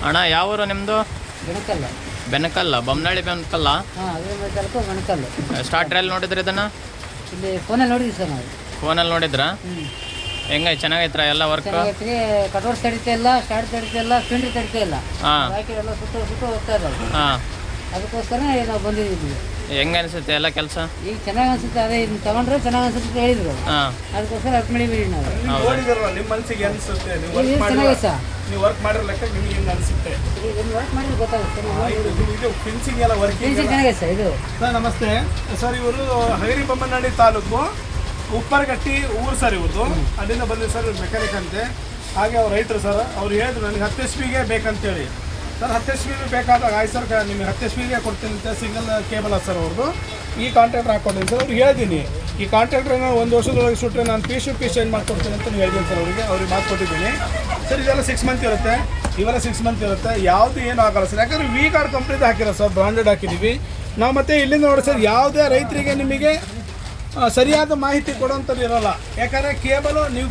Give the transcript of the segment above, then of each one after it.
ಅಣ್ಣ ಯಾವ ಊರು ನಿಮ್ಮದು? ಬೆನಕಲ್ಲ. ಬೆನಕಲ್ಲ, ಬೊಮ್ಮನಹಳ್ಳಿ ಬೆನಕಲ್ಲ. ಹಾಂ, ಅದೇ ತಾಲೂಕು ಬೆನಕಲ್ಲು. ಸ್ಟಾರ್ಟ್ರ್ ಎಲ್ಲಿ ನೋಡಿದ್ರಿ ಇದನ್ನು? ಇಲ್ಲಿ ಫೋನಲ್ಲಿ ನೋಡಿದ್ವಿ ಸರ್ ನಾವು. ಫೋನಲ್ಲಿ ನೋಡಿದ್ರಾ? ಹೆಂಗೆ ಚೆನ್ನಾಗೈತ್ರ ಎಲ್ಲ ವರ್ಕ್? ಚೆನ್ನಾಗೈತ್ರಿ. ಕಟೋರ್ ತಡಿತಾ ಇಲ್ಲ, ಸ್ಟಾರ್ಟ್ ತಡಿತಾ ಇಲ್ಲ, ಸ್ಪಿಂಡ್ರಿ ತಡಿತಾ ಇಲ್ಲ. ಹಾಂ ಎಲ್ಲ ಸುಟ್ಟು ಹೋಗ್ತಾ ಇದ್ದಾವೆ. ಹಾಂ, ಅದಕ್ಕೋಸ್ಕರ ನಾವು ಬಂದಿದ್ದೀವಿ. ಹೆಂಗೆ ಅನಿಸುತ್ತೆ ಎಲ್ಲ ಕೆಲಸ? ಈಗ ಚೆನ್ನಾಗಿ ಅನ್ಸುತ್ತೆ. ಅದೇ ಇದನ್ನ ತಗೊಂಡ್ರೆ ಚೆನ್ನಾಗಿ ಅನ್ಸುತ್ತೆ ಅಂತ ಹೇಳಿದ್ರು. ಹಾಂ, ಅದಕ್ಕೋಸ್ಕರ ಅರ್ಥ ಮಾಡಿಬಿಡಿ ನಾವು. ನೋಡಿದ್ರಲ್ಲ, ನಿಮ್ಮ ಮನಸ್ಸಿಗೆ ಅನಿಸುತ್ತೆ. ಚೆನ್ನಾಗಿದೆ ಸರ್. ನೀವು ವರ್ಕ್ ಮಾಡಿರೋ ಲೆಕ್ಕ ನಿಮ್ಗೆ ಹೆಂಗೆ ಅನಿಸುತ್ತೆ? ಇದನ್ನು ವರ್ಕ್ ಮಾಡಿದ್ರೆ ಗೊತ್ತಾಗುತ್ತೆ. ಇದು ಫಿನ್ಸಿಂಗ್ ಎಲ್ಲ ವರ್ಕಿಂಗ್ ಚೆನ್ನಾಗಿದೆ ಸರ್ ಇದು. ಸರ್ ನಮಸ್ತೆ ಸರ್. ಇವರು ಹಗರಿಬೊಮ್ಮನಹಳ್ಳಿ ತಾಲೂಕು ಉಪ್ಪರಗಟ್ಟಿ ಊರು ಸರ್ ಇವ್ರದ್ದು. ಅಲ್ಲಿಂದ ಬಂದಿದೆ ಸರ್, ಇವ್ರು ಮೆಕ್ಯಾನಿಕ್ ಅಂತೆ. ಹಾಗೆ ಅವ್ರು ರೈತರು ಸರ್. ಅವ್ರು ಹೇಳಿದ್ರು ನನಗೆ 10 HP ಬೇಕಂತೇಳಿ. ಸರ್ 10 HP ಬೇಕಾದಾಗ ಆಯ್ತು ಸರ್, ನಿಮಗೆ 10 HP ಕೊಡ್ತೀನಿ ಅಂತ ಸಿಂಗಲ್ ಕೇಬಲ್ ಅದು ಸರ್ ಅವ್ರದ್ದು. ಈ ಕಾಂಟ್ರಾಕ್ಟರ್ ಹಾಕ್ಕೊಡ್ತೀನಿ ಸರ್. ಅವ್ರಿಗೆ ಹೇಳಿದ್ದೀನಿ ಈ ಕಾಂಟ್ರಾಕ್ಟ್ರನ್ನ 1 ವರ್ಷದೊಳಗೆ ಸುಟ್ಟರೆ ನಾನು ಪೀಸ್ ಚೇಂಜ್ ಮಾಡ್ಕೊಡ್ತೀನಿ ಅಂತ ಹೇಳಿದ್ದೀನಿ ಸರ್ ಅವ್ರಿಗೆ ಮಾತು ಕೊಟ್ಟಿದ್ದೀನಿ ಸರ್. ಇದೆಲ್ಲ 6 ಮಂತ್ ಇರುತ್ತೆ, ಇವೆಲ್ಲ 6 ಮಂತ್ ಇರುತ್ತೆ. ಯಾವುದು ಏನು ಆಗಲ್ಲ ಸರ್, ಯಾಕಂದರೆ ವಿ ಗಾರ್ಡ್ ಕಂಪ್ನಿದು ಹಾಕಿರೋ ಸರ್, ಬ್ರಾಂಡೆಡ್ ಹಾಕಿದ್ದೀವಿ ನಾವು. ಮತ್ತೆ ಇಲ್ಲಿಂದ ನೋಡಿ ಸರ್, ಯಾವುದೇ ರೈತರಿಗೆ ನಿಮಗೆ ಸರಿಯಾದ ಮಾಹಿತಿ ಕೊಡೋಂಥದ್ದು ಇರೋಲ್ಲ. ಯಾಕಂದರೆ ಕೇಬಲು ನೀವು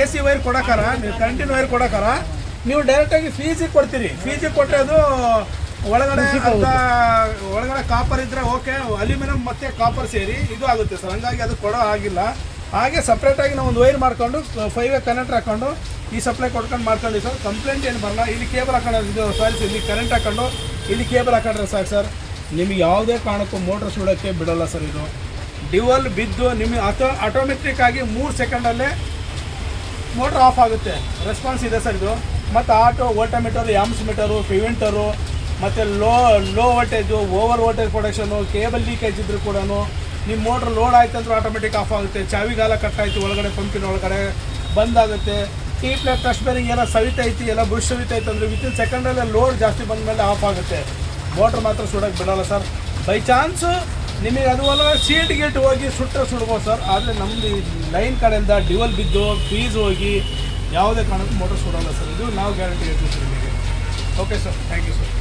AC ವೈರ್ ಕೊಡೋಕಾರ, ನೀವು ಕರೆಂಟಿನ ವೈರ್ ಕೊಡೋಕಾರ ನೀವು ಡೈರೆಕ್ಟಾಗಿ ಫೀಸಿಗೆ ಕೊಡ್ತೀರಿ. ಫೀಸಿಗೆ ಕೊಟ್ಟರೆ ಅದು ಒಳಗಡೆ ಒಳಗಡೆ ಕಾಪರ್ ಇದ್ದರೆ ಓಕೆ, ಅಲ್ಯೂಮಿನಿಯಂ ಮತ್ತು ಕಾಪರ್ ಸೇರಿ ಇದು ಆಗುತ್ತೆ ಸರ್. ಹಂಗಾಗಿ ಅದು ಕೊಡೋ ಆಗಿಲ್ಲ. ಹಾಗೆ ಸಪ್ರೇಟಾಗಿ ನಾವು ಒಂದು ವೈರ್ ಮಾಡ್ಕೊಂಡು 5 ಕನೆಕ್ಟರ್ ಹಾಕ್ಕೊಂಡು ಈ ಸಪ್ಲೈ ಕೊಡ್ಕೊಂಡು ಮಾಡ್ಕೊಂಡಿ ಸರ್. ಕಂಪ್ಲೇಂಟ್ ಏನು ಬರಲ್ಲ. ಇಲ್ಲಿ ಕೇಬಲ್ ಹಾಕೊಂಡು ಇದು ಸಾರಿ, ಇಲ್ಲಿ ಕರೆಂಟ್ ಹಾಕೊಂಡು ಇಲ್ಲಿ ಕೇಬಲ್ ಹಾಕೊಂಡ್ರೆ ಸಾಕು ಸರ್. ನಿಮಗೆ ಯಾವುದೇ ಕಾರಣಕ್ಕೂ ಮೋಟ್ರ್ ಸುಡೋಕ್ಕೆ ಬಿಡೋಲ್ಲ ಸರ್. ಇದು ಡ್ಯುವಲ್ ಬಿದ್ದು ನಿಮಗೆ ಆಟೋಮೆಟಿಕ್ ಆಗಿ 3 ಸೆಕೆಂಡಲ್ಲೇ ಮೋಟ್ರ್ ಆಫ್ ಆಗುತ್ತೆ. ರೆಸ್ಪಾನ್ಸ್ ಇದೆ ಸರ್ ಇದು. ಮತ್ತು ಆಟೋ ವೋಲ್ಟಮೀಟರು, ಆಮ್ಸ್ ಮೀಟರು, ಪ್ರಿವೆಂಟರು, ಮತ್ತು low voltage, over voltage production, cable leakage ಇದ್ದರೂ ಕೂಡ ನಿಮ್ಮ ಮೋಟ್ರ್ ಲೋಡ್ ಆಯ್ತು ಅಂದ್ರೆ ಆಟೋಮೆಟಿಕ್ ಆಫ್ ಆಗುತ್ತೆ. ಚಾವಿಗಾಲ ಕಟ್ಟಾಯಿತು ಒಳಗಡೆ, ಪಂಪಿನ ಒಳಗಡೆ ಬಂದಾಗುತ್ತೆ. ಟೀ ಪ್ಲೇಟ್ ಟಚ್ ಬೇರಿಂಗ್ ಎಲ್ಲ ಸವಿತೈತಿ, ಎಲ್ಲ ಬುಷ್ ಸವಿತೈತೆ ಅಂದರೆ ವಿತಿನ್ ಸೆಕೆಂಡಲ್ಲೇ ಲೋಡ್ ಜಾಸ್ತಿ ಬಂದಮೇಲೆ ಆಫ್ ಆಗುತ್ತೆ. ಮೋಟ್ರ್ ಮಾತ್ರ ಸುಡೋಕ್ಕೆ ಬಿಡೋಲ್ಲ ಸರ್. ಬೈ ಚಾನ್ಸು ನಿಮಗೆ ಅದು ಅಲ್ಲ ಸೀಟ್ ಗೇಟ್ ಹೋಗಿ ಸುಡ್ಬೋದು ಸರ್. ಆದರೆ ನಮ್ಮದು ಲೈನ್ ಕಡೆಯಿಂದ ಡ್ಯುವಲ್ ಬಿದ್ದು ಫೀಸ್ ಹೋಗಿ ಯಾವುದೇ ಕಾರಣಕ್ಕೂ ಮೋಟರ್ ಸುಡೋಲ್ಲ ಸರ್. ಇದು ನಾವು ಗ್ಯಾರಂಟಿ ಹೇಳ್ತೀವಿ ಸರ್ ನಿಮಗೆ. Okay sir, thank you sir.